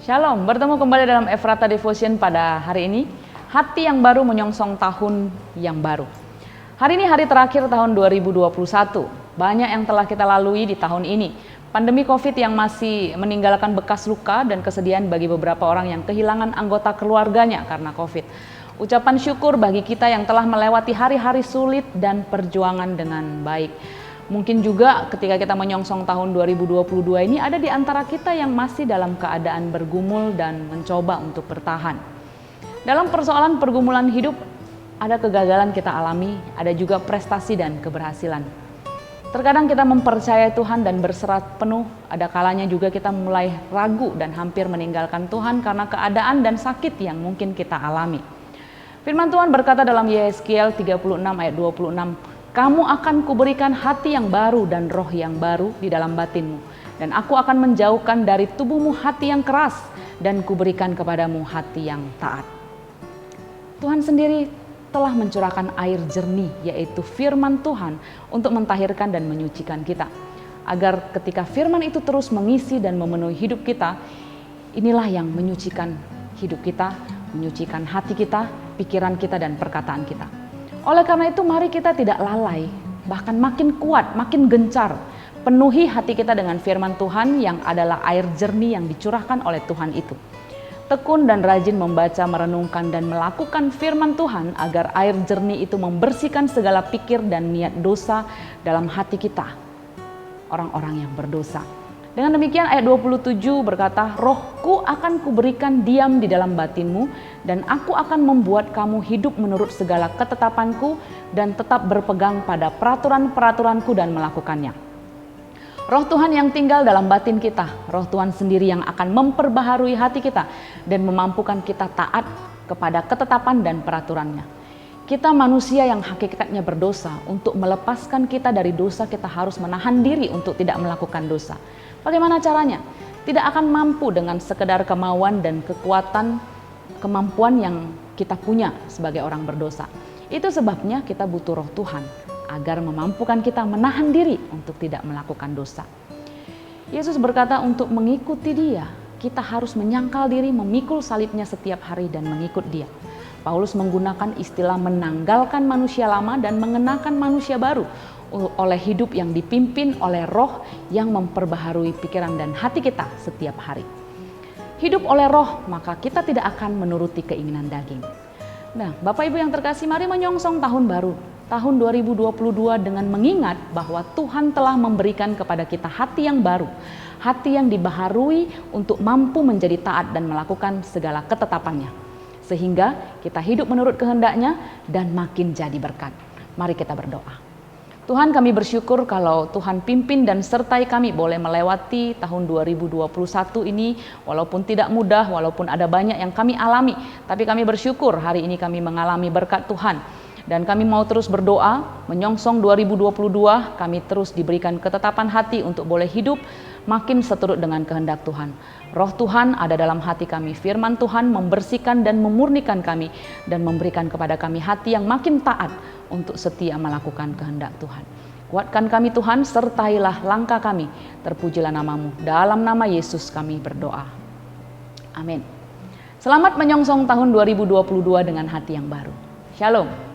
Shalom, bertemu kembali dalam Efrata Devotion pada hari ini. Hati yang baru menyongsong tahun yang baru. Hari ini hari terakhir tahun 2021. Banyak yang telah kita lalui di tahun ini. Pandemi COVID yang masih meninggalkan bekas luka dan kesedihan bagi beberapa orang yang kehilangan anggota keluarganya karena COVID. Ucapan syukur bagi kita yang telah melewati hari-hari sulit dan perjuangan dengan baik. Mungkin juga ketika kita menyongsong tahun 2022 ini ada di antara kita yang masih dalam keadaan bergumul dan mencoba untuk bertahan. Dalam persoalan pergumulan hidup, ada kegagalan kita alami, ada juga prestasi dan keberhasilan. Terkadang kita mempercayai Tuhan dan berserah penuh, ada kalanya juga kita mulai ragu dan hampir meninggalkan Tuhan karena keadaan dan sakit yang mungkin kita alami. Firman Tuhan berkata dalam Yehezkiel 36 ayat 26, "Kamu akan kuberikan hati yang baru dan roh yang baru di dalam batinmu. Dan aku akan menjauhkan dari tubuhmu hati yang keras dan kuberikan kepadamu hati yang taat." Tuhan sendiri telah mencurahkan air jernih, yaitu firman Tuhan, untuk mentahirkan dan menyucikan kita. Agar ketika firman itu terus mengisi dan memenuhi hidup kita, inilah yang menyucikan hidup kita, menyucikan hati kita, pikiran kita, dan perkataan kita. Oleh karena itu mari kita tidak lalai, bahkan makin kuat, makin gencar. Penuhi hati kita dengan firman Tuhan yang adalah air jernih yang dicurahkan oleh Tuhan itu. Tekun dan rajin membaca, merenungkan, dan melakukan firman Tuhan agar air jernih itu membersihkan segala pikir dan niat dosa dalam hati kita, orang-orang yang berdosa. Dengan demikian ayat 27 berkata, "Rohku akan kuberikan diam di dalam batinmu, dan aku akan membuat kamu hidup menurut segala ketetapanku dan tetap berpegang pada peraturan-peraturanku dan melakukannya." Roh Tuhan yang tinggal dalam batin kita, Roh Tuhan sendiri yang akan memperbaharui hati kita dan memampukan kita taat kepada ketetapan dan peraturannya. Kita manusia yang hakikatnya berdosa. Untuk melepaskan kita dari dosa, kita harus menahan diri untuk tidak melakukan dosa. Bagaimana caranya? Tidak akan mampu dengan sekedar kemauan dan kemampuan yang kita punya sebagai orang berdosa. Itu sebabnya kita butuh Roh Tuhan agar memampukan kita menahan diri untuk tidak melakukan dosa. Yesus berkata untuk mengikuti Dia, kita harus menyangkal diri, memikul salibnya setiap hari dan mengikut Dia. Paulus menggunakan istilah menanggalkan manusia lama dan mengenakan manusia baru oleh hidup yang dipimpin oleh Roh yang memperbaharui pikiran dan hati kita setiap hari. Hidup oleh Roh, maka kita tidak akan menuruti keinginan daging. Nah, Bapak Ibu yang terkasih, mari menyongsong tahun baru, tahun 2022 dengan mengingat bahwa Tuhan telah memberikan kepada kita hati yang baru, hati yang dibaharui untuk mampu menjadi taat dan melakukan segala ketetapannya. Sehingga kita hidup menurut kehendak-Nya dan makin jadi berkat. Mari kita berdoa. Tuhan, kami bersyukur kalau Tuhan pimpin dan sertai kami boleh melewati tahun 2021 ini, walaupun tidak mudah, walaupun ada banyak yang kami alami, tapi kami bersyukur hari ini kami mengalami berkat Tuhan. Dan kami mau terus berdoa, menyongsong 2022, kami terus diberikan ketetapan hati untuk boleh hidup makin seturut dengan kehendak Tuhan. Roh Tuhan ada dalam hati kami, firman Tuhan membersihkan dan memurnikan kami, dan memberikan kepada kami hati yang makin taat untuk setia melakukan kehendak Tuhan. Kuatkan kami Tuhan, sertailah langkah kami, terpujilah nama-Mu. Dalam nama Yesus kami berdoa. Amin. Selamat menyongsong tahun 2022 dengan hati yang baru. Shalom.